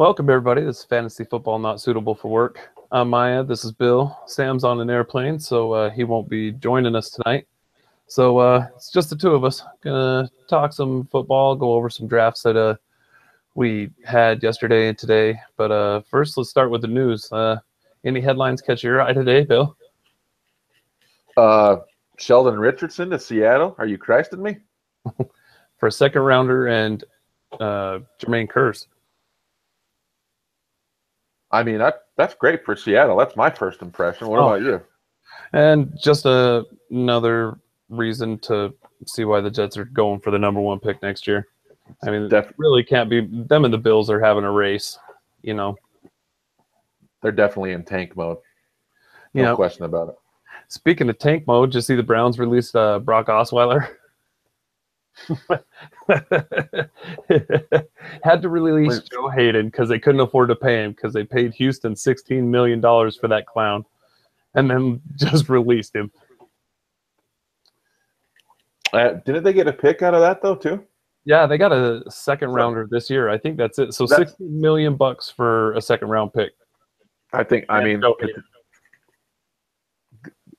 Welcome, everybody. This is Fantasy Football Not Suitable for Work. I'm Maya. This is Bill. Sam's on an airplane, so he won't be joining us tonight. So it's just the two of us. Going to talk some football, go over some drafts that we had yesterday and today. But first, let's start with the news. Any headlines catch your eye today, Bill? Sheldon Richardson to Seattle. Are you Christing me? For a second rounder and Jermaine Kearse. I mean, that's great for Seattle. That's my first impression. What about you? And just another reason to see why the Jets are going for the number one pick next year. I mean, it really can't be them, and the Bills are having a race, you know. They're definitely in tank mode. No question about it. Speaking of tank mode, did you see the Browns released Brock Osweiler? Had to release Joe Hayden because they couldn't afford to pay him because they paid Houston $16 million for that clown and then just released him. Didn't they get a pick out of that, though, too? Yeah, they got a second rounder this year. I think that's it. So $16 million for a second round pick. I mean,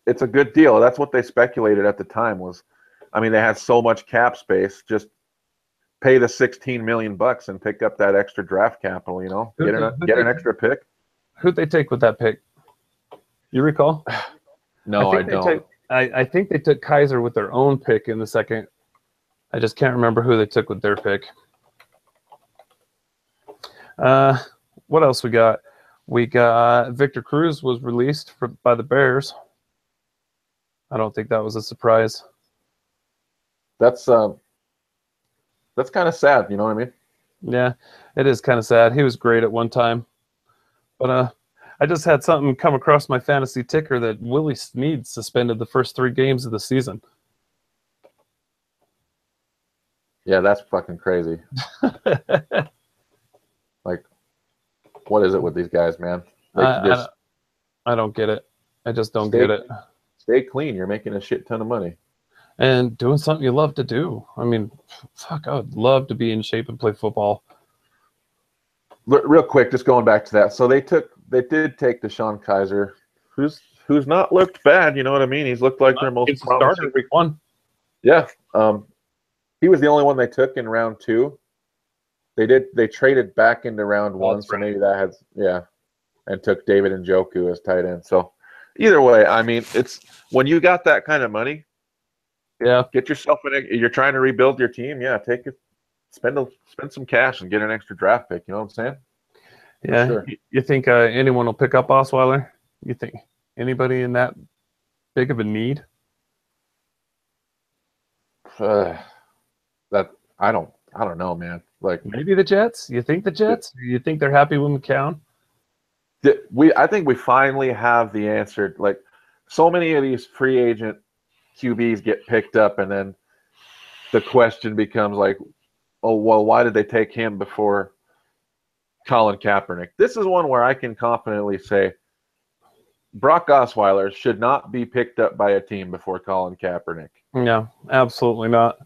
it's a good deal. That's what they speculated at the time was, I mean, they had so much cap space. Just pay the $16 million and pick up that extra draft capital, you know, get an extra pick. Who'd they take with that pick? You recall? No, I don't. I think they took Kaiser with their own pick in the second. I just can't remember who they took with their pick. What else we got? We got Victor Cruz was released by the Bears. I don't think that was a surprise. That's kind of sad, you know what I mean? Yeah, it is kind of sad. He was great at one time. But I just had something come across my fantasy ticker that Willie Snead suspended the first 3 games of the season. Yeah, that's fucking crazy. Like, what is it with these guys, man? I don't get it. I just don't get it. Stay clean. You're making a shit ton of money. And doing something you love to do. I mean, fuck, I would love to be in shape and play football. Real quick, just going back to that. So they did take DeShone Kaiser, who's not looked bad. You know what I mean? He's looked like their most promising starter week 1. Yeah. He was the only one they took in round 2. They traded back into round 1, so maybe that has and took David Njoku as tight end. So either way, I mean, it's when you got that kind of money. Yeah, get yourself you're trying to rebuild your team. Yeah, take it, spend some cash and get an extra draft pick. You know what I'm saying? Yeah. Sure. You think anyone will pick up Osweiler? You think anybody in that big of a need? That I don't know, man. Like maybe the Jets. You think the Jets? You think they're happy with McCown? I think we finally have the answer. Like so many of these free agent QBs get picked up, and then the question becomes like, oh, well, why did they take him before Colin Kaepernick? This is one where I can confidently say Brock Osweiler should not be picked up by a team before Colin Kaepernick. No, absolutely not.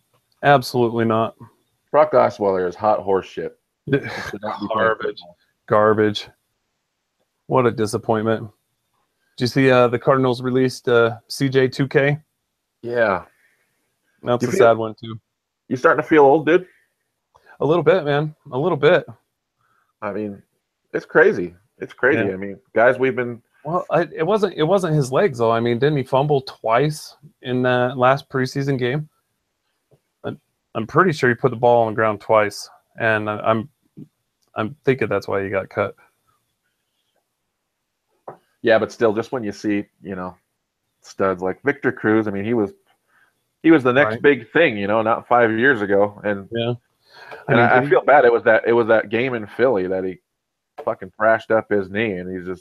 Absolutely not. Brock Osweiler is hot horse shit. Garbage. What a disappointment. Did you see the Cardinals released CJ 2K? Yeah. That's a sad one, too. You starting to feel old, dude? A little bit, man. A little bit. I mean, it's crazy. It's crazy. Yeah. I mean, guys, we've been... Well, it wasn't his legs, though. I mean, didn't he fumble twice in that last preseason game? I'm pretty sure he put the ball on the ground twice, and I'm thinking that's why he got cut. Yeah, but still, just when you see, you know, studs like Victor Cruz, I mean, he was the next big thing, you know, not 5 years ago, and yeah, I feel bad. It was that game in Philly that he fucking thrashed up his knee, and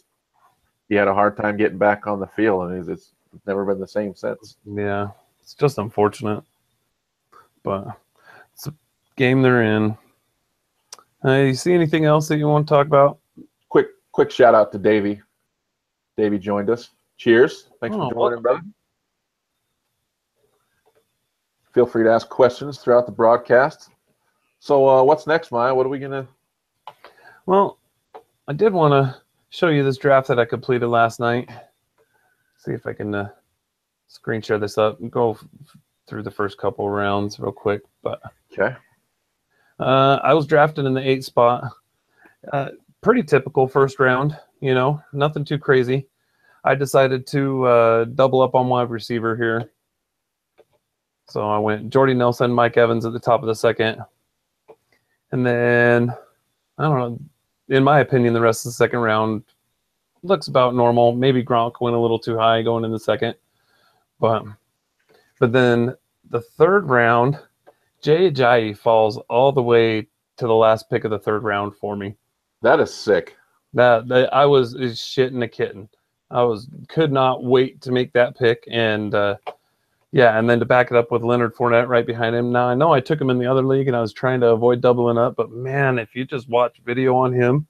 he had a hard time getting back on the field, and he's never been the same since. Yeah, it's just unfortunate, but it's a game they're in. You see anything else that you want to talk about? Quick shout out to Davey. Davey joined us. Cheers. Thanks for joining, brother. Feel free to ask questions throughout the broadcast. So what's next, Maya? What are we going to... Well, I did want to show you this draft that I completed last night. See if I can screen share this up and go through the first couple rounds real quick. But Okay. I was drafted in the 8th spot. Pretty typical first round, nothing too crazy. I decided to double up on wide receiver here. So I went Jordy Nelson, Mike Evans at the top of the second. And then, I don't know, in my opinion, the rest of the second round looks about normal. Maybe Gronk went a little too high going in the second. But then the third round, Jay Ajayi falls all the way to the last pick of the third round for me. That is sick. That I was shitting a kitten. Could not wait to make that pick, and and then to back it up with Leonard Fournette right behind him. Now I know I took him in the other league, and I was trying to avoid doubling up, but man, if you just watch video on him,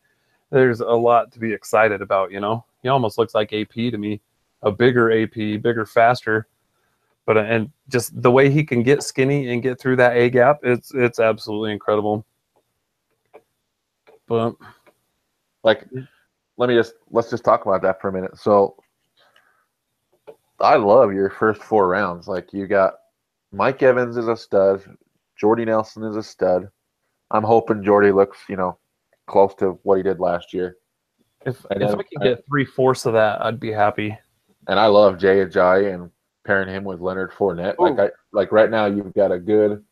there's a lot to be excited about. He almost looks like AP to me, a bigger AP, bigger, faster. But and just the way he can get skinny and get through that A gap, it's absolutely incredible. But let's just talk about that for a minute. So I love your first 4 rounds. Like, you got Mike Evans is a stud, Jordy Nelson is a stud. I'm hoping Jordy looks, close to what he did last year. If I can get 3/4 of that, I'd be happy. And I love Jay Ajayi and pairing him with Leonard Fournette. Ooh. Like right now, you've got a good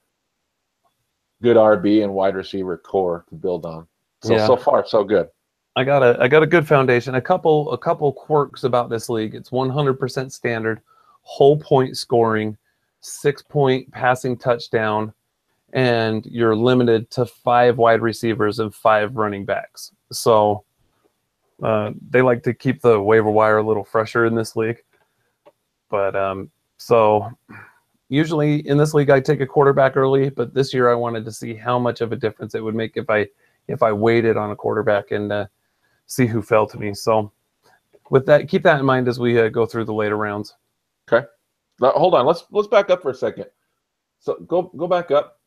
RB and wide receiver core to build on. So far so good. I got a good foundation. A couple quirks about this league. It's 100% standard, whole point scoring, 6-point passing touchdown, and you're limited to 5 wide receivers and 5 running backs. So they like to keep the waiver wire a little fresher in this league. But so usually in this league I take a quarterback early, but this year I wanted to see how much of a difference it would make if I waited on a quarterback and see who fell to me. So with that, keep that in mind as we go through the later rounds. Okay. Now, hold on. Let's back up for a second. So go back up.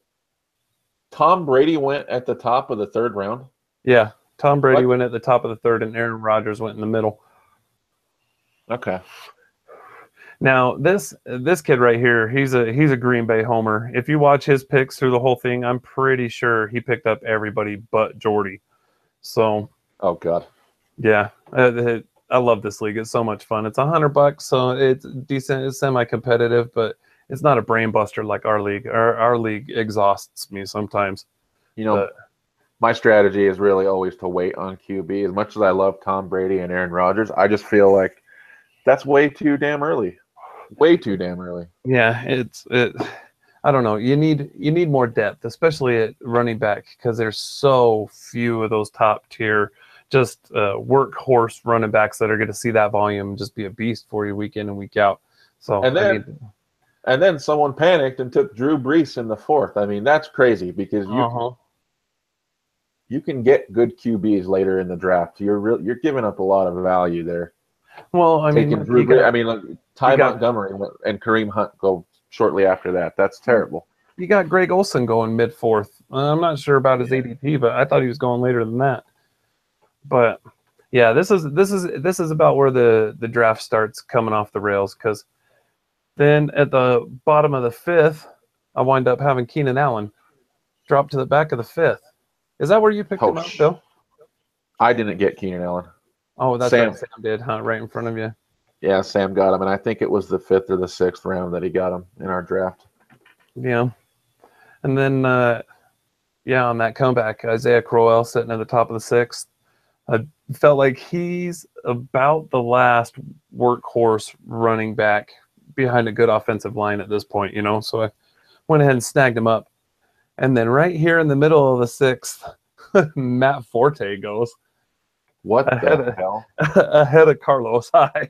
Tom Brady went at the top of the 3rd round. Yeah, Tom Brady went at the top of the 3rd, and Aaron Rodgers went in the middle. Okay. Now this kid right here, he's a Green Bay homer. If you watch his picks through the whole thing, I'm pretty sure he picked up everybody but Jordy. So. Oh God. Yeah, I love this league. It's so much fun. It's $100, so it's decent. It's semi-competitive, but it's not a brain buster like our league. Our league exhausts me sometimes. My strategy is really always to wait on QB. As much as I love Tom Brady and Aaron Rodgers, I just feel like that's way too damn early. Way too damn early. Yeah, I don't know. You need more depth, especially at running back, because there's so few of those top tier, just workhorse running backs that are going to see that volume and just be a beast for you week in and week out. So and then someone panicked and took Drew Brees in the 4th. I mean, that's crazy because you can get good QBs later in the draft. You're giving up a lot of value there. Well, I mean, Ty Montgomery and Kareem Hunt go shortly after that. That's terrible. You got Greg Olsen going mid-4th. I'm not sure about his ADP, but I thought he was going later than that. But yeah, this is about where the draft starts coming off the rails, because then at the bottom of the 5th, I wind up having Keenan Allen drop to the back of the 5th. Is that where you picked him up, Bill? I didn't get Keenan Allen. Oh, that's Sam. Right. Sam did, huh? Right in front of you. Yeah, Sam got him, and I think it was the 5th or the 6th round that he got him in our draft. Yeah. And then, on that comeback, Isaiah Crowell sitting at the top of the 6th. I felt like he's about the last workhorse running back behind a good offensive line at this point, So I went ahead and snagged him up. And then right here in the middle of the 6th, Matt Forte goes. What the hell? Ahead of Carlos Hyde.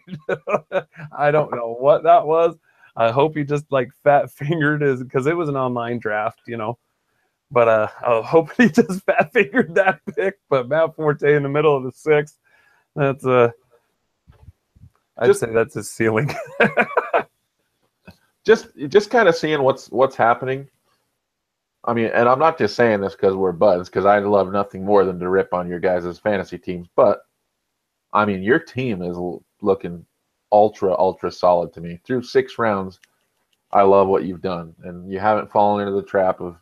I don't know what that was. I hope he just fat fingered because it was an online draft, But I hope he just fat fingered that pick. But Matt Forte in the middle of the 6th, that's I'd say that's his ceiling. just kind of seeing what's happening. I mean, and I'm not just saying this because we're buds, because I love nothing more than to rip on your guys' fantasy teams. But I mean, your team is looking ultra solid to me. Through 6 rounds, I love what you've done, and you haven't fallen into the trap of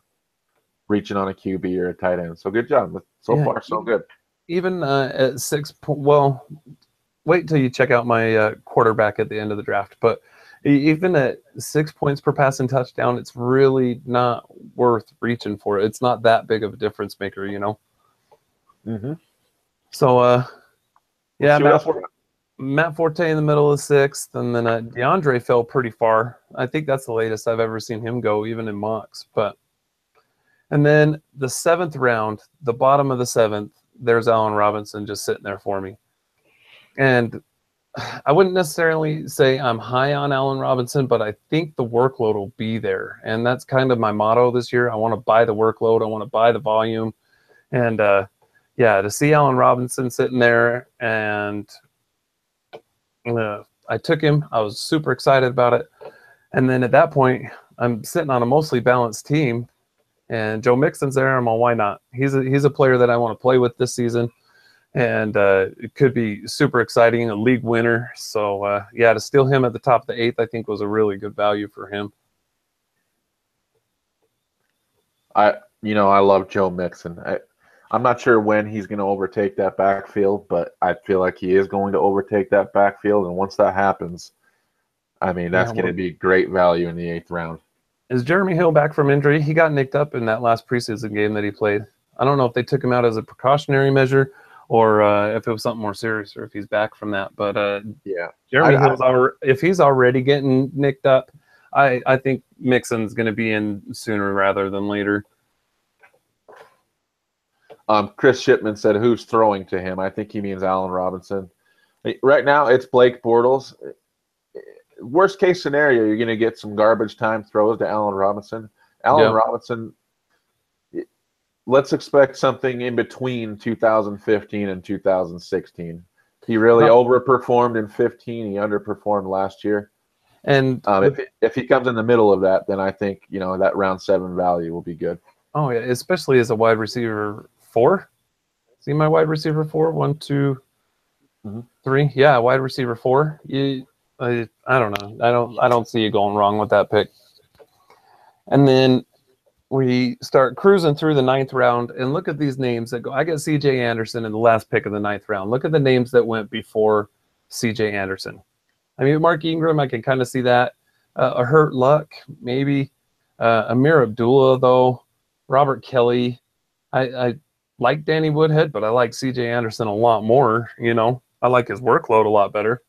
reaching on a QB or a tight end. So good job. So Yeah, far, so good. even at 6. Well, wait till you check out my quarterback at the end of the draft. But even at 6 points per passing touchdown, it's really not worth reaching for. It's not that big of a difference maker, you know. Mm-hmm. So, yeah, Let's Matt Forte in the middle of 6th, and then DeAndre fell pretty far. I think that's the latest I've ever seen him go, even in mocks. And then the 7th round, the bottom of the 7th, there's Allen Robinson just sitting there for me. And I wouldn't necessarily say I'm high on Allen Robinson, but I think the workload will be there. And that's kind of my motto this year. I want to buy the workload. I want to buy the volume. And yeah, to see Allen Robinson sitting there, and I took him. I was super excited about it. And then at that point, I'm sitting on a mostly balanced team, and Joe Mixon's there. I'm all, why not? He's a player that I want to play with this season. And it could be super exciting, a league winner. So, yeah, to steal him at the top of the 8th, I think was a really good value for him. I love Joe Mixon. I'm not sure when he's going to overtake that backfield, but I feel like he is going to overtake that backfield. And once that happens, I mean, that's going to be great value in the 8th round. Is Jeremy Hill back from injury? He got nicked up in that last preseason game that he played. I don't know if they took him out as a precautionary measure, or if it was something more serious, or if he's back from that. But yeah, Jeremy Hill's if he's already getting nicked up, I think Mixon's going to be in sooner rather than later. Chris Shipman said, "Who's throwing to him?" I think he means Allen Robinson. Right now, it's Blake Bortles. Worst case scenario, you're going to get some garbage time throws to Allen Robinson. Robinson. Let's expect something in between 2015 and 2016. He really overperformed in 15. He underperformed last year. And if he comes in the middle of that, then I think that round 7 value will be good. Oh yeah, especially as a wide receiver 4. See my wide receiver 4? 1, 2, 3. Yeah, wide receiver 4. I don't know. I don't see you going wrong with that pick. And then we start cruising through the 9th round, and look at these names that go. I got C.J. Anderson in the last pick of the 9th round. Look at the names that went before C.J. Anderson. I mean, Mark Ingram, I can kind of see that. A Hurt Luck, maybe. Amir Abdullah, though. Robert Kelly. I like Danny Woodhead, but I like C.J. Anderson a lot more. I like his workload a lot better.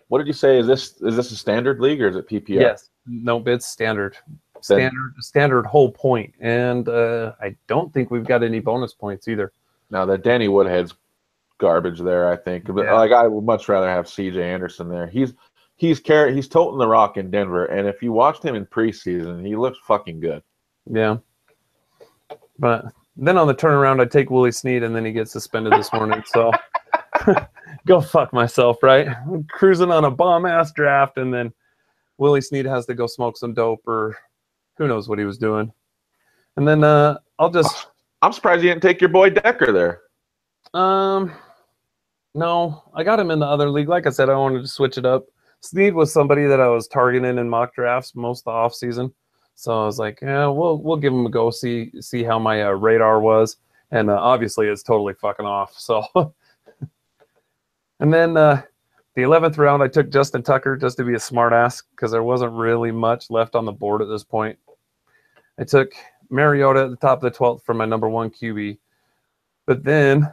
What did you say? Is this a standard league or is it PPR? Yes. No, it's standard. Standard whole point. And I don't think we've got any bonus points either. No, the Danny Woodhead's garbage there, I think. But I would much rather have C.J. Anderson there. He's toting the rock in Denver, and if you watched him in preseason, he looks fucking good. Yeah. But then on the turnaround, I take Willie Snead, and then he gets suspended this morning. So go fuck myself, right? I'm cruising on a bomb-ass draft, and then Willie Snead has to go smoke some dope, or who knows what he was doing. And then I'm surprised you didn't take your boy Decker there. No, I got him in the other league. Like I said, I wanted to switch it up. Snead was somebody that I was targeting in mock drafts most of the offseason. So I was like, yeah, we'll give him a go, see how my radar was. And obviously it's totally fucking off. So, and then the 11th round, I took Justin Tucker just to be a smartass because there wasn't really much left on the board at this point. I took Mariota at the top of the 12th for my number 1 QB. But then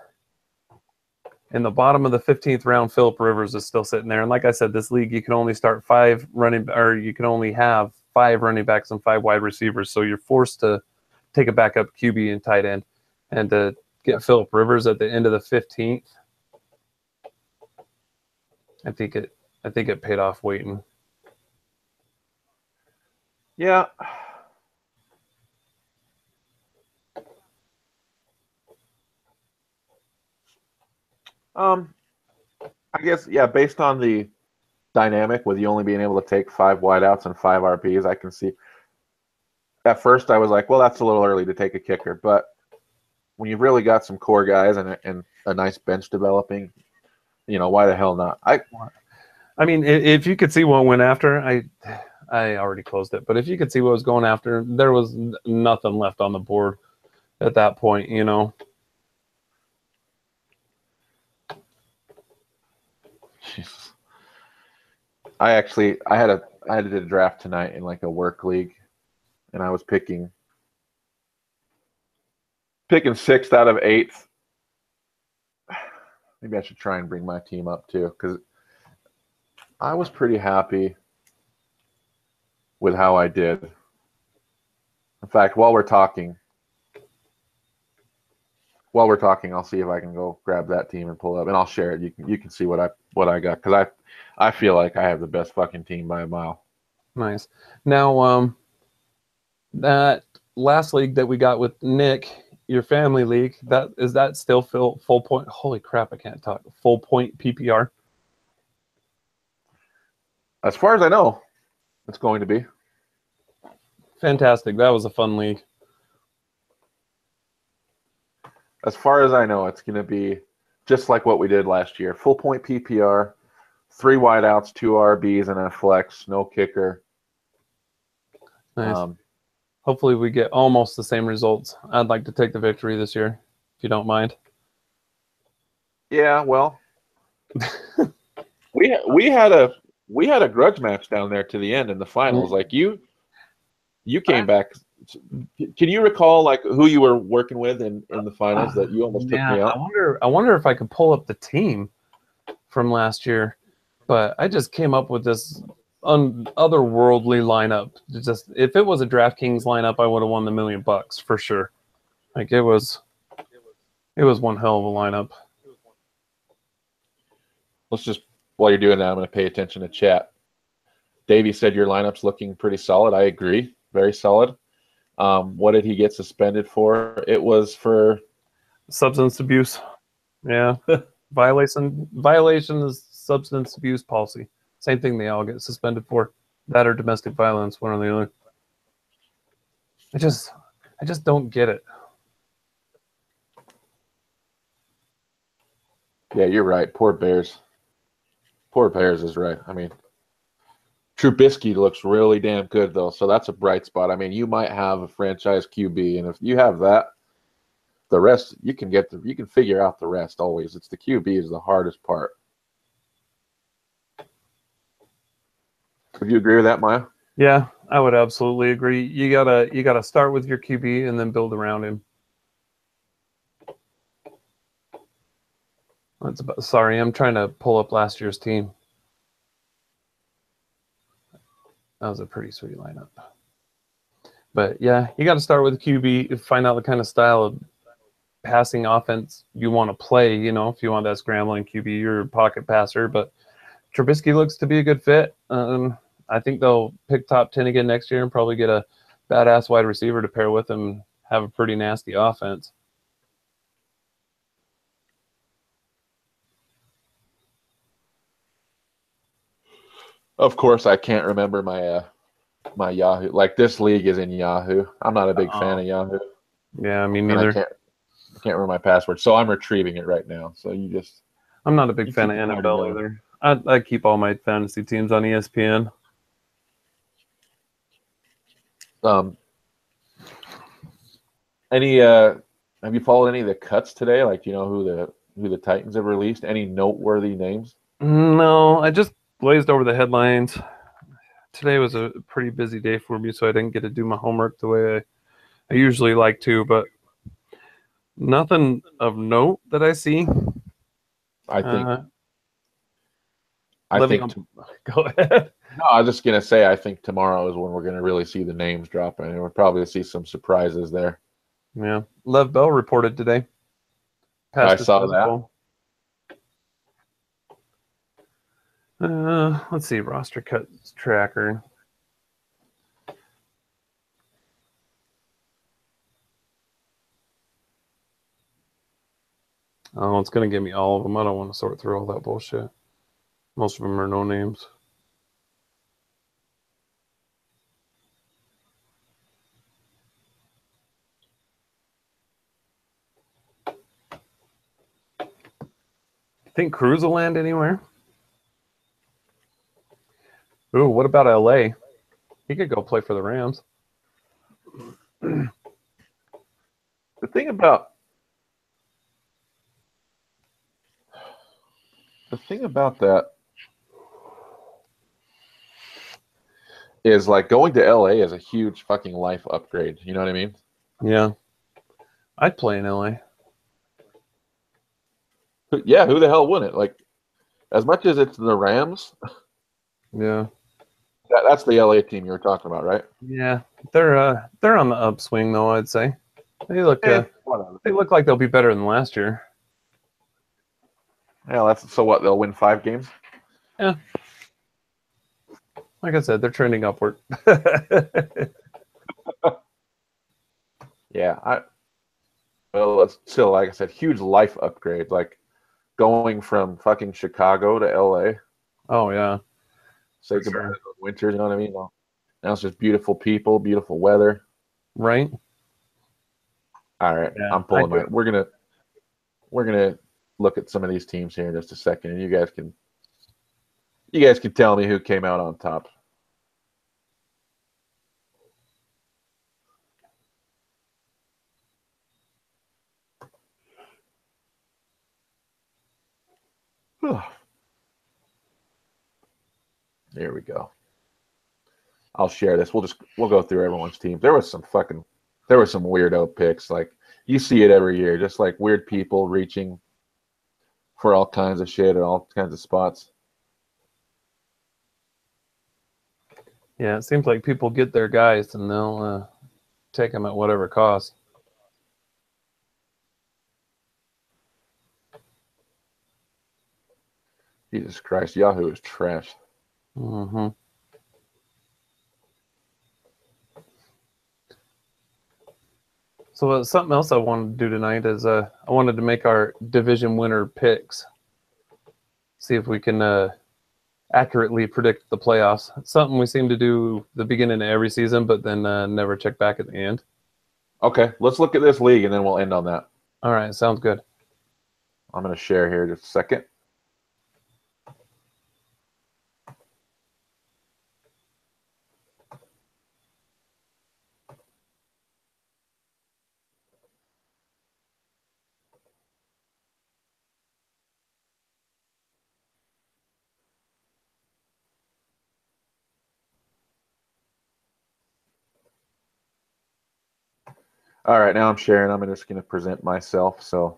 in the bottom of the 15th round, Phillip Rivers is still sitting there. And like I said, this league, you can only start 5 you can only have 5 running backs and 5 wide receivers. So you're forced to take a backup QB and tight end. And to get Phillip Rivers at the end of the 15th, I think it paid off waiting. Yeah. I guess, yeah, based on the dynamic with you only being able to take 5 wideouts and 5 RPs, I can see. at first I was like, well, that's a little early to take a kicker, but when you've really got some core guys and a nice bench developing, why the hell not? I mean, if you could see what went after, I already closed it, but if you could see what was going after, there was nothing left on the board at that point, Jesus. I had a draft tonight in like a work league, and I was picking sixth out of eighth. Maybe I should try and bring my team up too, because I was pretty happy with how I did. In fact, while we're talking, I'll see if I can go grab that team and pull up, and I'll share it. You can see what I got, because I feel like I have the best fucking team by a mile. Nice. Now, that last league that we got with Nick, your family league, is that still full point? Holy crap, I can't talk. Full point PPR. As far as I know, it's going to be. Fantastic. That was a fun league. As far as I know, it's going to be just like what we did last year. Full point PPR, 3 wideouts, 2 RBs, and a flex, no kicker. Nice. Hopefully we get almost the same results. I'd like to take the victory this year, if you don't mind. Yeah, well, we had a grudge match down there to the end in the finals. Like you came back. Can you recall like who you were working with in the finals that you almost took me out? I wonder if I could pull up the team from last year, but I just came up with this otherworldly lineup. Just if it was a DraftKings lineup, I would have won the $1 million for sure. Like it was one hell of a lineup. Let's just, while you're doing that, I'm going to pay attention to chat. Davey said your lineup's looking pretty solid. I agree, very solid. What did he get suspended for? It was for substance abuse. Yeah, violation of substance abuse policy. Same thing they all get suspended for. That or domestic violence, one or the other. I just don't get it. Yeah, you're right. Poor Bears. Poor Bears is right. I mean, Trubisky looks really damn good, though, so that's a bright spot. I mean, you might have a franchise QB, and if you have that, the rest, you can figure out the rest always. It's the QB is the hardest part. Would you agree with that, Maya? Yeah, I would absolutely agree. You gotta start with your QB and then build around him. Sorry, I'm trying to pull up last year's team. That was a pretty sweet lineup. But yeah, you got to start with QB, find out the kind of style of passing offense you want to play. If you want that scrambling QB, you're a pocket passer. But Trubisky looks to be a good fit. I think they'll pick top 10 again next year and probably get a badass wide receiver to pair with him and have a pretty nasty offense. Of course, I can't remember my Yahoo. Like this league is in Yahoo. I'm not a big fan of Yahoo. Yeah, me neither. I can't remember my password, so I'm retrieving it right now. So I'm not a big fan of NFL either. I keep all my fantasy teams on ESPN. Have you followed any of the cuts today? Like, who the Titans have released? Any noteworthy names? No, I just glazed over the headlines. Today was a pretty busy day for me, so I didn't get to do my homework the way I usually like to, but nothing of note that I see. I think go ahead. No, I was just going to say, I think tomorrow is when we're going to really see the names drop, and we're probably going to see some surprises there. Yeah. Lev Bell reported today. I saw that. Let's see, roster cuts tracker. Oh, it's going to give me all of them. I don't want to sort through all that bullshit. Most of them are no names. Think Cruz will land anywhere? Ooh, what about LA? He could go play for the Rams. The thing about that is like going to LA is a huge fucking life upgrade. You know what I mean? Yeah. I'd play in LA. Yeah, who the hell wouldn't? Like, as much as it's the Rams, Yeah. that's the LA team you were talking about, right? Yeah. They're on the upswing though, I'd say. They look Whatever. they look like they'll be better than last year. Yeah, that's so what, they'll win 5 games? Yeah. Like I said, they're trending upward. Yeah, well, it's still, like I said, huge life upgrade. Like going from fucking Chicago to LA. Oh yeah. Say goodbye to those winters, you know what I mean? Now it's just beautiful people, beautiful weather. Right? All right, Yeah, I'm pulling my. We're gonna look at some of these teams here in just a second, and you guys can tell me who came out on top. There we go. I'll share this. We'll go through everyone's team. There was some weirdo picks. Like you see it every year, just like weird people reaching for all kinds of shit at all kinds of spots. Yeah, it seems like people get their guys and they'll take them at whatever cost. Jesus Christ, Yahoo is trash. Mm-hmm. So something else I wanted to do tonight is I wanted to make our division winner picks. See if we can accurately predict the playoffs. It's something we seem to do the beginning of every season, but then never check back at the end. Okay, let's look at this league and then we'll end on that. All right, sounds good. I'm going to share here just a second. All right, now I'm sharing. I'm just going to present myself so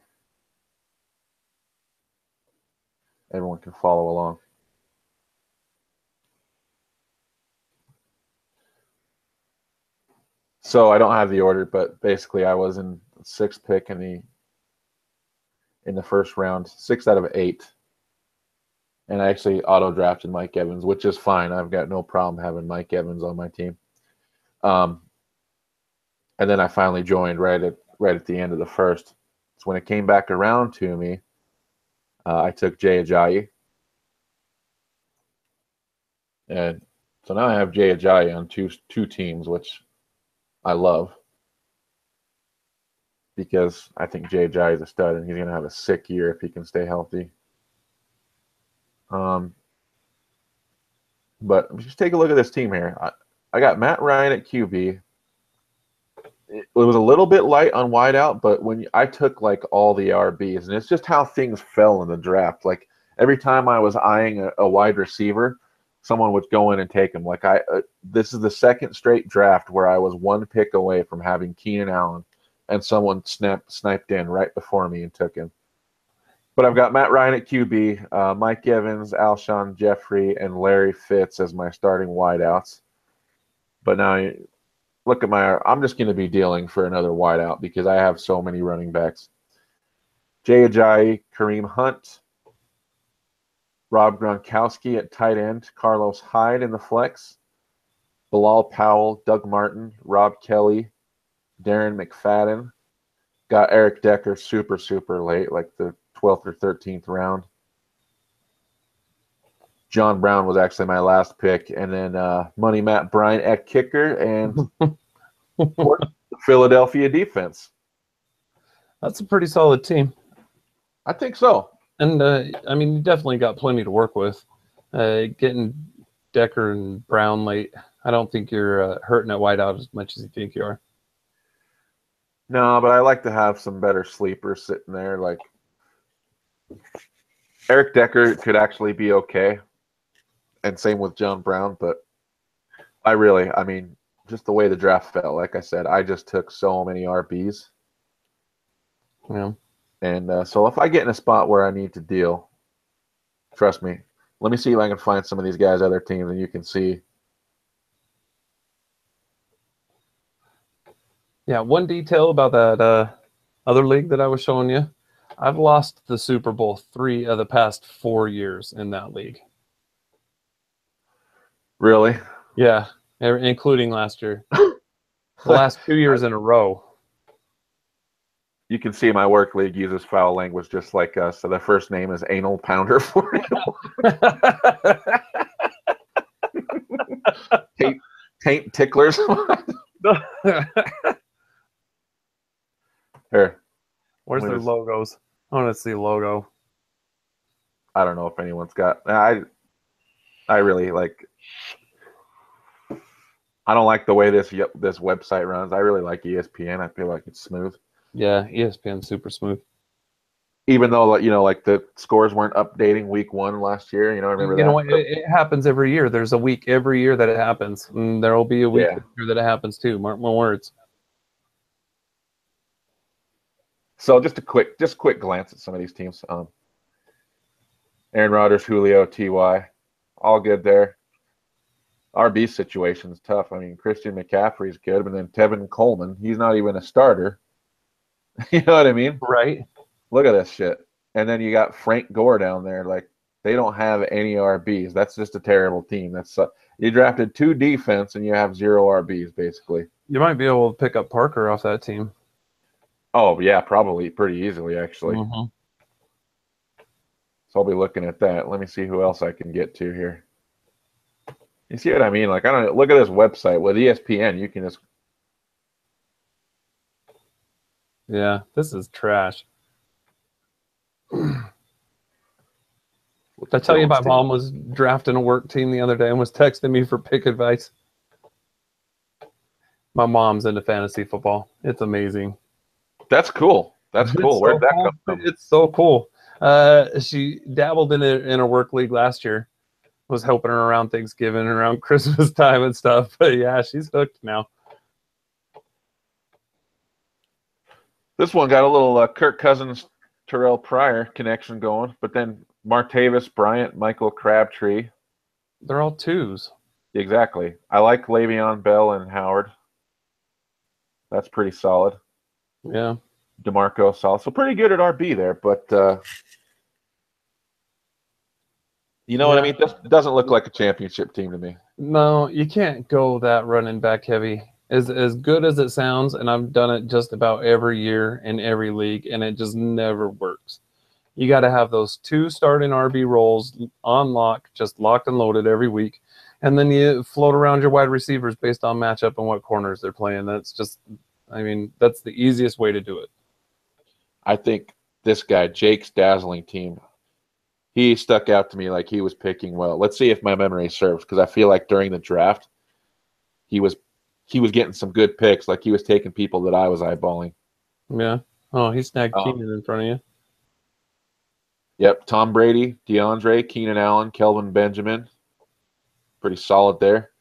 everyone can follow along. So I don't have the order, but basically I was in 6th pick in the first round, 6 out of 8. And I actually auto-drafted Mike Evans, which is fine. I've got no problem having Mike Evans on my team. And then I finally joined right at the end of the first. So when it came back around to me, I took Jay Ajayi. And so now I have Jay Ajayi on two teams, which I love because I think Jay Ajayi is a stud and he's going to have a sick year if he can stay healthy. But just take a look at this team here. I got Matt Ryan at QB. It was a little bit light on wideout, but when I took like all the RBs, and it's just how things fell in the draft. Like every time I was eyeing a wide receiver, someone would go in and take him. Like this is the second straight draft where I was 1 pick away from having Keenan Allen, and someone sniped in right before me and took him. But I've got Matt Ryan at QB, Mike Evans, Alshon Jeffrey, and Larry Fitz as my starting wideouts. But now look at I'm just going to be dealing for another wideout because I have so many running backs. Jay Ajayi, Kareem Hunt, Rob Gronkowski at tight end, Carlos Hyde in the flex, Bilal Powell, Doug Martin, Rob Kelly, Darren McFadden. Got Eric Decker super, super late, like the 12th or 13th round. John Brown was actually my last pick. And then Money Matt Bryant at kicker and the Philadelphia defense. That's a pretty solid team. I think so. And I mean, you definitely got plenty to work with. Getting Decker and Brown late, I don't think you're hurting at wideout as much as you think you are. No, but I like to have some better sleepers sitting there. Like Eric Decker could actually be okay, and same with John Brown. But I mean, just the way the draft fell. Like I said, I just took so many RBs. Yeah. And so if I get in a spot where I need to deal, trust me, let me see if I can find some of these guys' other teams, and you can see. Yeah, one detail about that other league that I was showing you, I've lost the Super Bowl 3 of the past 4 years in that league. Really? Yeah, including last year. The last 2 years in a row. You can see my work league uses foul language just like us. So the first name is Anal Pounder for you. Taint ticklers. Here. Where's their logos? I want to see logo. I don't know if anyone's got. I really like. I don't like the way this website runs. I really like ESPN. I feel like it's smooth. Yeah, ESPN's super smooth. Even though like the scores weren't updating week 1 last year, remember that? Know what? It happens every year. There's a week every year that it happens, and there will be a week this year that it happens too. Mark my words. So just a quick glance at some of these teams. Aaron Rodgers, Julio, Ty, all good there. RB situation's tough. I mean, Christian McCaffrey's good, but then Tevin Coleman, he's not even a starter. You know what I mean? Right. Look at this shit. And then you got Frank Gore down there. Like, they don't have any RBs. That's just a terrible team. That's you drafted 2 defense and you have 0 RBs, basically. You might be able to pick up Parker off that team. Oh, yeah, probably pretty easily, actually. Mm-hmm. So I'll be looking at that. Let me see who else I can get to here. You see what I mean? Like, I don't look at this website with ESPN. You can just. Yeah, this is trash. Did I tell you my mom was drafting a work team the other day and was texting me for pick advice? My mom's into fantasy football. It's amazing. That's cool. That's cool. Where'd that come from? It's so cool. She dabbled in a work league last year. Was helping her around Thanksgiving, around Christmas time and stuff. But yeah, she's hooked now. This one got a little Kirk Cousins, Terrell Pryor connection going, but then Martavis Bryant, Michael Crabtree. They're all 2s. Exactly. I like Le'Veon Bell and Howard. That's pretty solid. Yeah. DeMarco solid. So pretty good at RB there, but you know what I mean? This doesn't look like a championship team to me. No, you can't go that running back heavy. As good as it sounds, and I've done it just about every year in every league, and it just never works. You got to have those 2 starting RB roles on lock, just locked and loaded every week, and then you float around your wide receivers based on matchup and what corners they're playing. That's just, I mean, that's the easiest way to do it. I think this guy, Jake's dazzling team, he stuck out to me like he was picking well. Let's see if my memory serves, because I feel like during the draft, he was getting some good picks. Like he was taking people that I was eyeballing. Yeah. Oh, he snagged Keenan in front of you. Yep. Tom Brady, DeAndre, Keenan Allen, Kelvin Benjamin. Pretty solid there.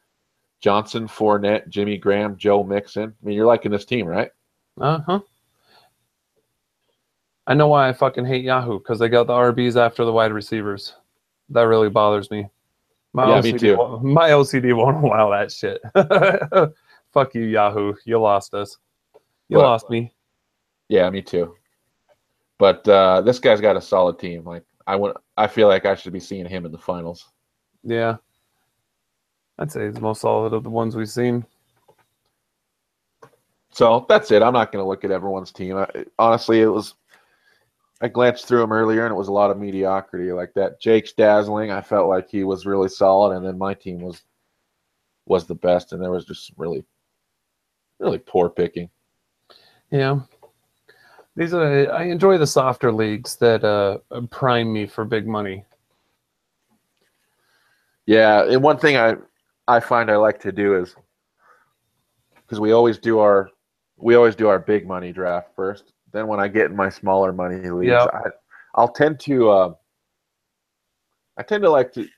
Johnson, Fournette, Jimmy Graham, Joe Mixon. I mean, you're liking this team, right? Uh-huh. I know why I fucking hate Yahoo, because they got the RBs after the wide receivers. That really bothers me. Me too. My OCD won't allow that shit. Fuck you, Yahoo. You lost us. You lost me. Yeah, me too. But this guy's got a solid team. Like I feel like I should be seeing him in the finals. Yeah. I'd say he's the most solid of the ones we've seen. So that's it. I'm not going to look at everyone's team. Honestly, I glanced through them earlier, and it was a lot of mediocrity like that. Jake's dazzling. I felt like he was really solid, and then my team was the best, and there was just really, really poor picking. Yeah. I enjoy the softer leagues that prime me for big money. Yeah, and one thing I find I like to do is because we always do our big money draft first. Then when I get in my smaller money leagues, Yeah. I'll tend to like to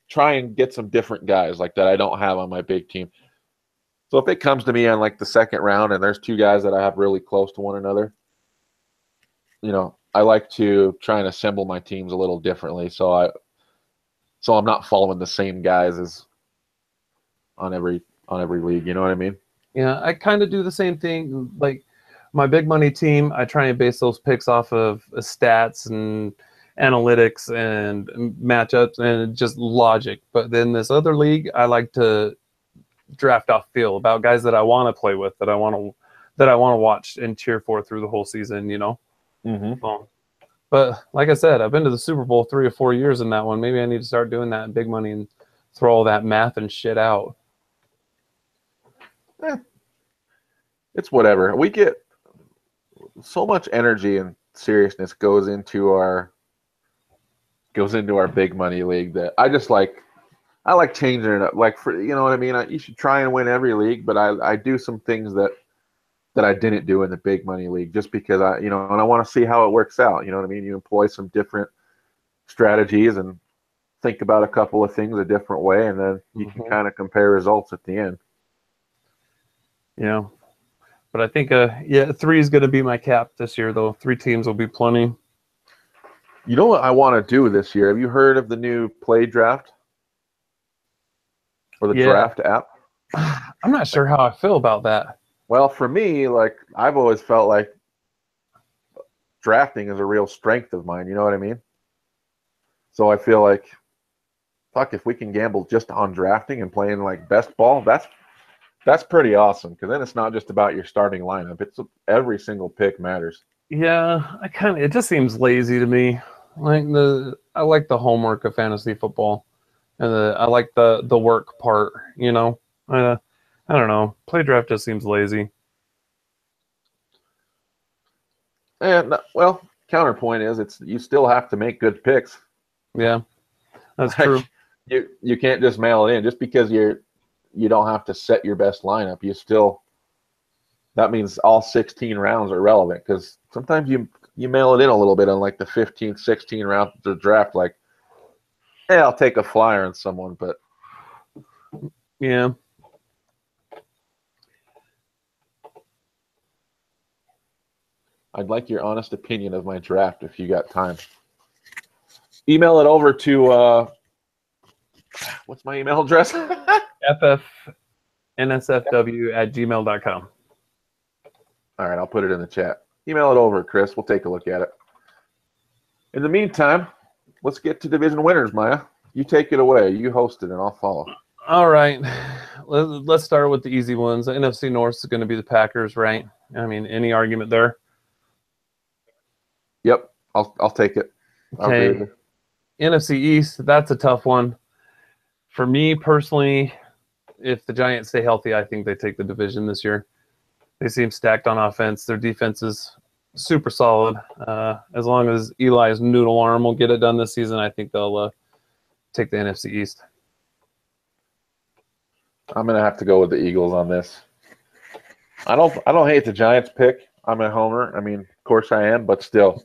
try and get some different guys like that I don't have on my big team. So if it comes to me on like the second round and there's two guys that I have really close to one another, I like to try and assemble my teams a little differently. So I'm not following the same guys as on every league. You know what I mean? Yeah, I kind of do the same thing. Like my big money team, I try and base those picks off of stats and analytics and matchups and just logic. But then this other league, I like to draft off feel about guys that I want to play with, that I want to watch and cheer for through the whole season. Mm-hmm. But like I said, I've been to the Super Bowl 3 or 4 years in that one. Maybe I need to start doing that in big money and throw all that math and shit out. It's whatever. We get so much energy and seriousness goes into our big money league that I like changing it up. Like for you know what I mean. You should try and win every league, but I do some things that I didn't do in the big money league just because and I want to see how it works out. You know what I mean? You employ some different strategies and think about a couple of things a different way, and then you can kind of compare results at the end. Yeah. But I think, 3 is going to be my cap this year, though. 3 teams will be plenty. You know what I want to do this year? Have you heard of the new Play Draft or the Yeah. Draft app? I'm not sure how I feel about that. Well, for me, like I've always felt like drafting is a real strength of mine. You know what I mean? So I feel like, fuck, if we can gamble just on drafting and playing like best ball, that's pretty awesome. Because then it's not just about your starting lineup; it's every single pick matters. Yeah, it just seems lazy to me. I like the homework of fantasy football, and I like the work part. I don't know. Play draft just seems lazy. And well, counterpoint is you still have to make good picks. Yeah, that's Like true. you can't just mail it in just because you don't have to set your best lineup. That means all 16 rounds are relevant because sometimes you mail it in a little bit on like the 15th, 16th round of the draft. Like, hey, I'll take a flyer on someone, but Yeah. I'd like your honest opinion of my draft if you got time. Email it over to what's my email address? ffnsfw@gmail.com. All right, I'll put it in the chat. Email it over, Chris. We'll take a look at it. In the meantime, let's get to division winners, Maya. You take it away. You host it, and I'll follow. All right. Let's start with the easy ones. The NFC North is going to be the Packers, right? I mean, any argument there? Yep, I'll take it. I'll agree with Okay. you. NFC East, that's a tough one. For me personally, if the Giants stay healthy, I think they take the division this year. They seem stacked on offense. Their defense is super solid. As long as Eli's noodle arm will get it done this season, I think they'll take the NFC East. I'm gonna have to go with the Eagles on this. I don't hate the Giants pick. I'm a homer. I mean, of course I am, but still,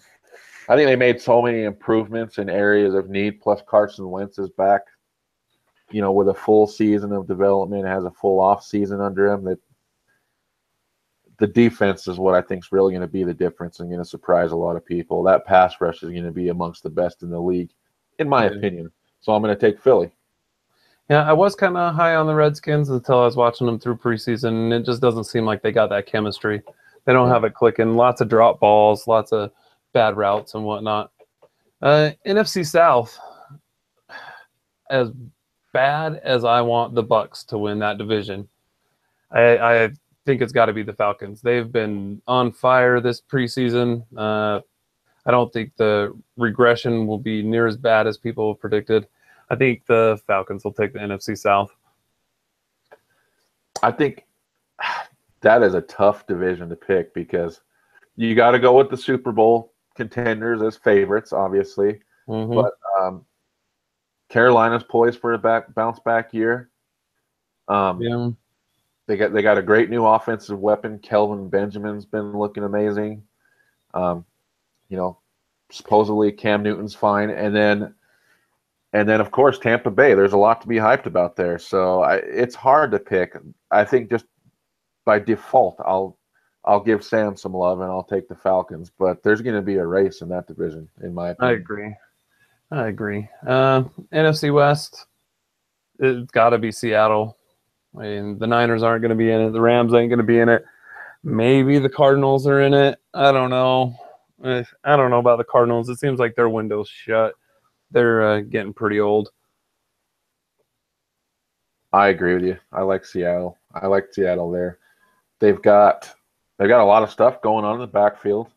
I think they made so many improvements in areas of need. Plus, Carson Wentz is back. With a full season of development, has a full off season under him. That the defense is what I think is really going to be the difference and going to surprise a lot of people. That pass rush is going to be amongst the best in the league, in my opinion. So I'm going to take Philly. Yeah, I was kind of high on the Redskins until I was watching them through preseason, and it just doesn't seem like they got that chemistry. They don't have it clicking. Lots of drop balls, lots of bad routes and whatnot. NFC South, as bad as I want the Bucks to win that division, I think it's got to be the Falcons. They've been on fire this preseason. I don't think the regression will be near as bad as people predicted. I think the Falcons will take the NFC South. I think that is a tough division to pick because you got to go with the Super Bowl contenders as favorites, obviously. Mm-hmm. But Carolina's poised for a bounce back year. Yeah. They got a great new offensive weapon. Kelvin Benjamin's been looking amazing. You know, supposedly Cam Newton's fine, and then of course Tampa Bay. There's a lot to be hyped about there. So it's hard to pick. I think just by default, I'll give Sam some love and I'll take the Falcons. But there's going to be a race in that division, in my opinion. I agree. NFC West, it's got to be Seattle. I mean, the Niners aren't going to be in it. The Rams ain't going to be in it. Maybe the Cardinals are in it. I don't know. I don't know about the Cardinals. It seems like their window's shut. They're getting pretty old. I agree with you. I like Seattle. I like Seattle there. They've got a lot of stuff going on in the backfield,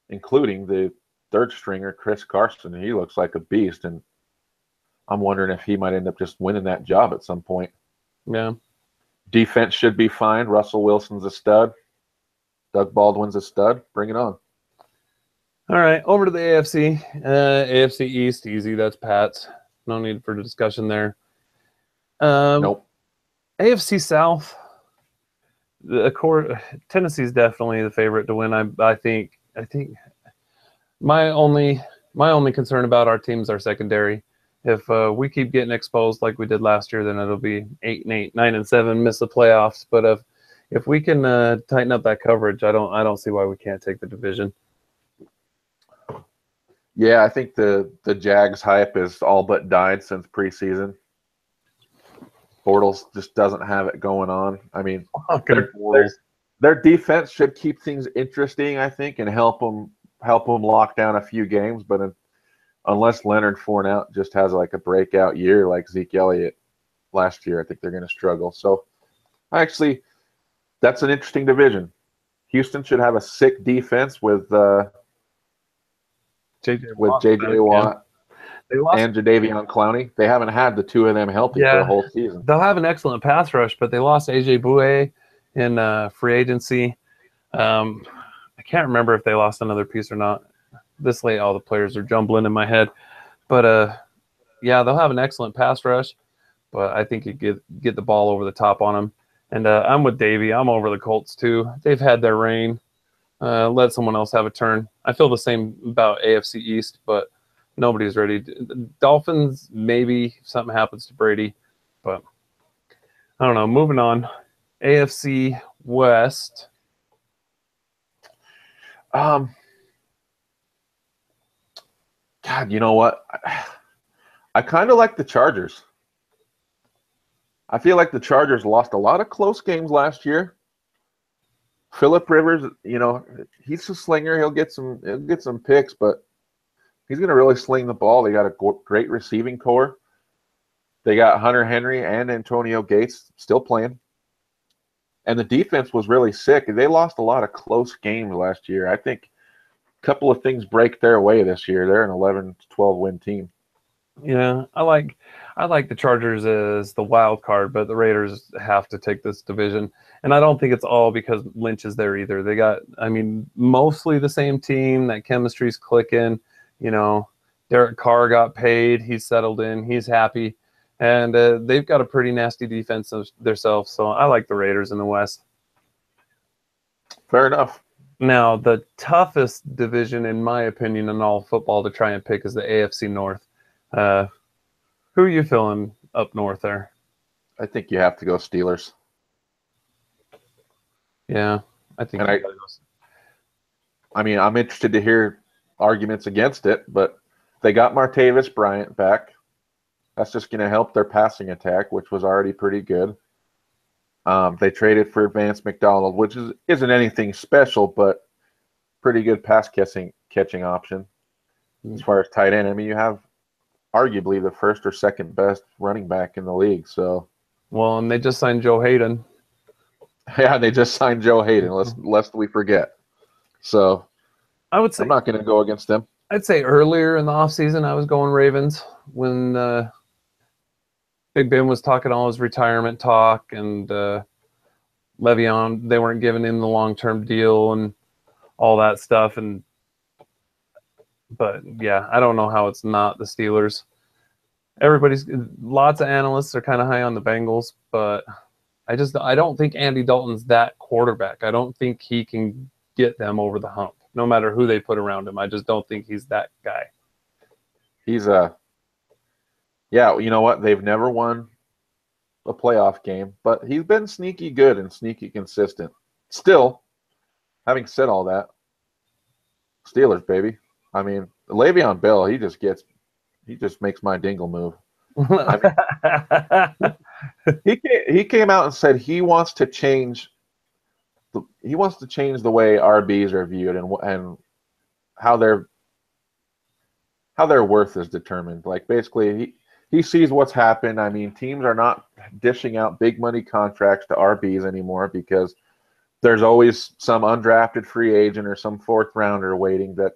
including the third stringer, Chris Carson. He looks like a beast, and I'm wondering if he might end up just winning that job at some point. Yeah. Defense should be fine. Russell Wilson's a stud. Doug Baldwin's a stud. Bring it on. All right, over to the AFC. AFC East, easy. That's Pats. No need for discussion there. Nope. AFC South. Tennessee's definitely the favorite to win. I think my only concern about our team is our secondary. If we keep getting exposed like we did last year, then it'll be 8-8, 9-7, miss the playoffs. But if we can tighten up that coverage, I don't see why we can't take the division. Yeah, I think the Jags hype is all but died since preseason. Bortles just doesn't have it going on. I mean, their defense should keep things interesting, I think, and help them lock down a few games. But unless Leonard Fournette just has like a breakout year like Zeke Elliott last year, I think they're going to struggle. So, actually, that's an interesting division. Houston should have a sick defense with J.J. Watt and Jadeveon Clowney. They haven't had the two of them healthy for a whole season. They'll have an excellent pass rush, but they lost A.J. Bouye in free agency. I can't remember if they lost another piece or not. This late, all the players are jumbling in my head. But, they'll have an excellent pass rush, but I think you get the ball over the top on them. And I'm with Davey. I'm over the Colts, too. They've had their reign. Let someone else have a turn. I feel the same about AFC East, but nobody's ready. Dolphins, maybe if something happens to Brady, but I don't know. Moving on. AFC West. God, you know what? I kind of like the Chargers. I feel like the Chargers lost a lot of close games last year. Phillip Rivers, he's a slinger. He'll get some picks, but he's going to really sling the ball. They got a great receiving core. They got Hunter Henry and Antonio Gates still playing. And the defense was really sick. They lost a lot of close games last year. I think a couple of things break their way this year. They're an 11-12 win team. Yeah, I like the Chargers as the wild card, but the Raiders have to take this division. And I don't think it's all because Lynch is there either. They got, mostly the same team. That chemistry's clicking. Derek Carr got paid. He's settled in. He's happy. And they've got a pretty nasty defense themselves. So I like the Raiders in the West. Fair enough. Now, the toughest division, in my opinion, in all football to try and pick is the AFC North. Who are you feeling up north there? I think you have to go Steelers. Yeah, I think. I'm interested to hear arguments against it, but they got Martavis Bryant back. That's just going to help their passing attack, which was already pretty good. They traded for Vance McDonald, which isn't anything special, but pretty good pass catching option. As far as tight end, you have arguably the first or second best running back in the league. So, well, and they just signed Joe Hayden. Yeah, they just signed Joe Hayden, lest we forget. So, I would say I'm not going to go against them. I'd say earlier in the offseason, I was going Ravens when Big Ben was talking all his retirement talk, and Le'Veon, they weren't giving him the long-term deal, and all that stuff. But yeah, I don't know how it's not the Steelers. Lots of analysts are kind of high on the Bengals, but I don't think Andy Dalton's that quarterback. I don't think he can get them over the hump, no matter who they put around him. I just don't think he's that guy. He's yeah, you know what? They've never won a playoff game, but he's been sneaky good and sneaky consistent. Still, having said all that, Steelers, baby. I mean, Le'Veon Bell, he just makes my dingle move. I mean, he came out and said he wants to change the way RBs are viewed and how their worth is determined. Like basically he sees what's happened. I mean, teams are not dishing out big money contracts to RBs anymore because there's always some undrafted free agent or some fourth rounder waiting that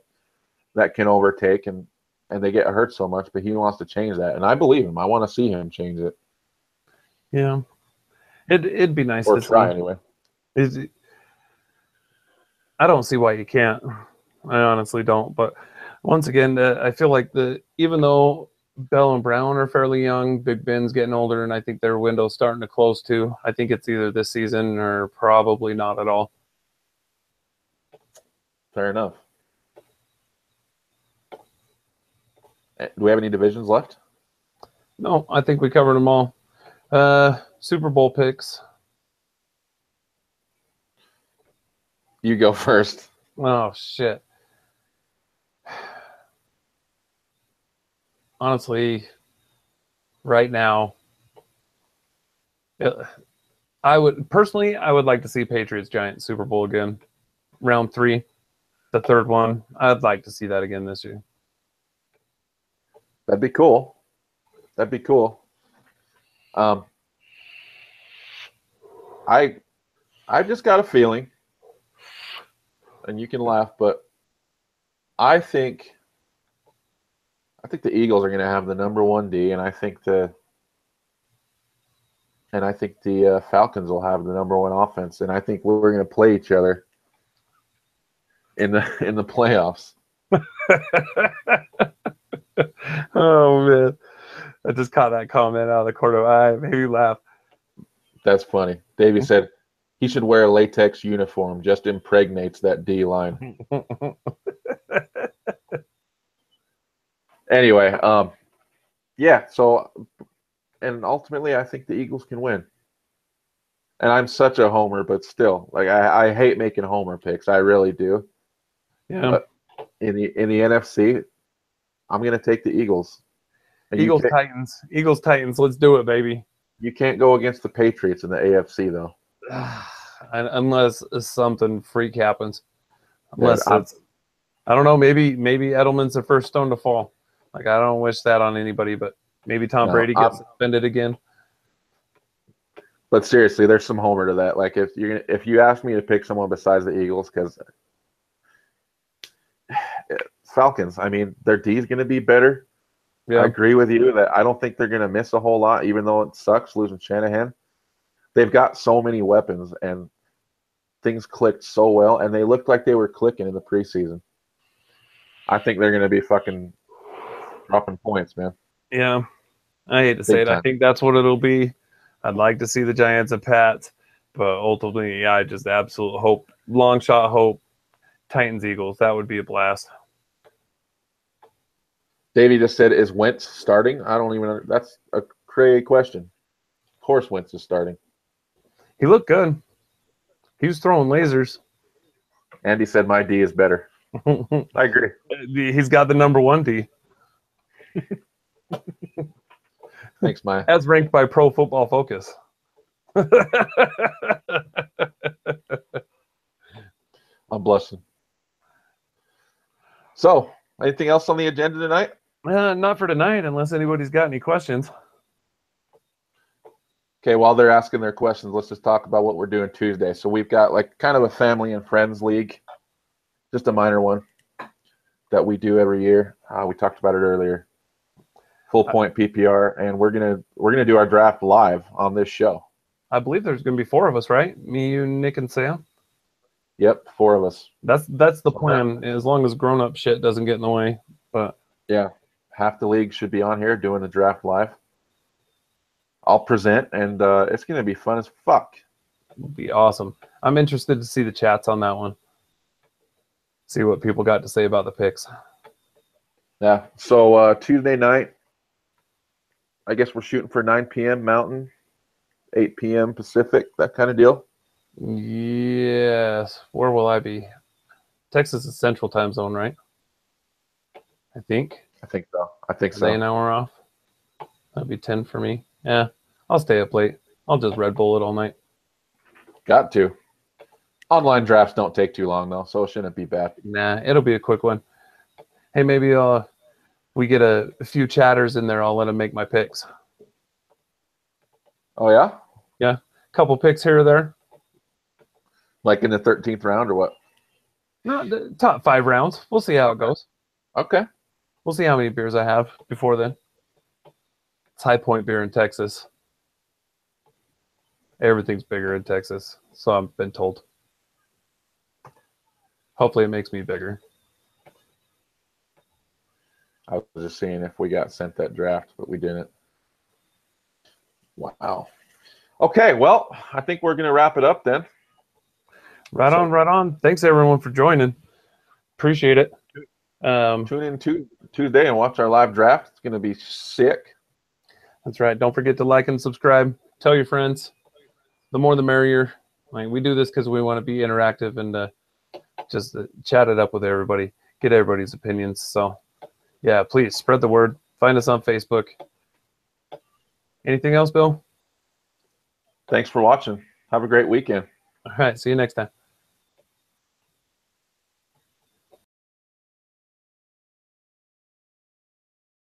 can overtake and they get hurt so much, but he wants to change that. And I believe him. I want to see him change it. Yeah. It'd be nice or to try see. Anyway. I don't see why you can't. I honestly don't. But once again, I feel like even though Bell and Brown are fairly young, Big Ben's getting older, and I think their window's starting to close too. I think it's either this season or probably not at all. Fair enough. Do we have any divisions left? No, I think we covered them all. Super Bowl picks. You go first. Oh, shit. Honestly, right now, I would like to see Patriots Giants Super Bowl again. Round 3, the third one. I'd like to see that again this year. That'd be cool. I've just got a feeling, and you can laugh, but I think the Eagles are going to have the number 1 D, and I think the Falcons will have the number 1 offense, and I think we're going to play each other in the playoffs. Oh man, I just caught that comment out of the corner of my eye. It made me laugh. That's funny. Davey said he should wear a latex uniform. Just impregnates that D line. Anyway, yeah. So, and ultimately, I think the Eagles can win. And I'm such a homer, but still, like I hate making homer picks. I really do. Yeah. But in the NFC, I'm going to take the Eagles. And Eagles Titans. Let's do it, baby. You can't go against the Patriots in the AFC though. Unless something freak happens. Unless I don't know. Maybe Edelman's the first stone to fall. Like I don't wish that on anybody, but maybe Tom Brady gets suspended again. But seriously, there's some homer to that. Like if you ask me to pick someone besides the Eagles, because Falcons, I mean, their D is going to be better. Yeah. I agree with you that I don't think they're going to miss a whole lot, even though it sucks losing Shanahan. They've got so many weapons, and things clicked so well, and they looked like they were clicking in the preseason. I think they're going to be fucking dropping points, man. Yeah. I hate to say it. I think that's what it'll be. I'd like to see the Giants and Pats, but ultimately, I just absolute hope, long shot hope, Titans, Eagles. That would be a blast. Davey just said, is Wentz starting? I don't even know. That's a crazy question. Of course Wentz is starting. He looked good. He was throwing lasers. Andy said my D is better. I agree. He's got the number 1 D. Thanks, Maya. As ranked by Pro Football Focus. I'm blushing. So, anything else on the agenda tonight? Not for tonight, unless anybody's got any questions. Okay, while they're asking their questions, let's just talk about what we're doing Tuesday. So we've got like kind of a family and friends league, just a minor one that we do every year. We talked about it earlier. Full point PPR, and we're gonna do our draft live on this show. I believe there's gonna be 4 of us, right? Me, you, Nick, and Sam. Yep, 4 of us. That's the plan, as long as grown-up shit doesn't get in the way. But yeah, half the league should be on here doing the draft live. I'll present, and it's going to be fun as fuck. It'll be awesome. I'm interested to see the chats on that one. See what people got to say about the picks. Yeah, so Tuesday night, I guess we're shooting for 9 p.m. Mountain, 8 p.m. Pacific, that kind of deal. Yes. Where will I be? Texas is Central Time Zone, right? I think. I think so. I think Are so. they an hour off? That'd be 10 for me. Yeah. I'll stay up late. I'll just Red Bull it all night. Got to. Online drafts don't take too long, though, so it shouldn't be bad. Nah, it'll be a quick one. Hey, maybe we get a few chatters in there. I'll let them make my picks. Oh, yeah? Yeah. A couple picks here or there. Like in the 13th round or what? No, the top 5 rounds. We'll see how it goes. Okay. We'll see how many beers I have before then. It's High Point beer in Texas. Everything's bigger in Texas, so I've been told. Hopefully it makes me bigger. I was just seeing if we got sent that draft, but we didn't. Wow. Okay, well, I think we're going to wrap it up then. Right on, right on. Thanks, everyone, for joining. Appreciate it. Tune in Tuesday and watch our live draft. It's going to be sick. That's right. Don't forget to like and subscribe. Tell your friends. The more the merrier. Like, we do this because we want to be interactive and just chat it up with everybody. Get everybody's opinions. So, yeah, please spread the word. Find us on Facebook. Anything else, Bill? Thanks for watching. Have a great weekend. All right. See you next time.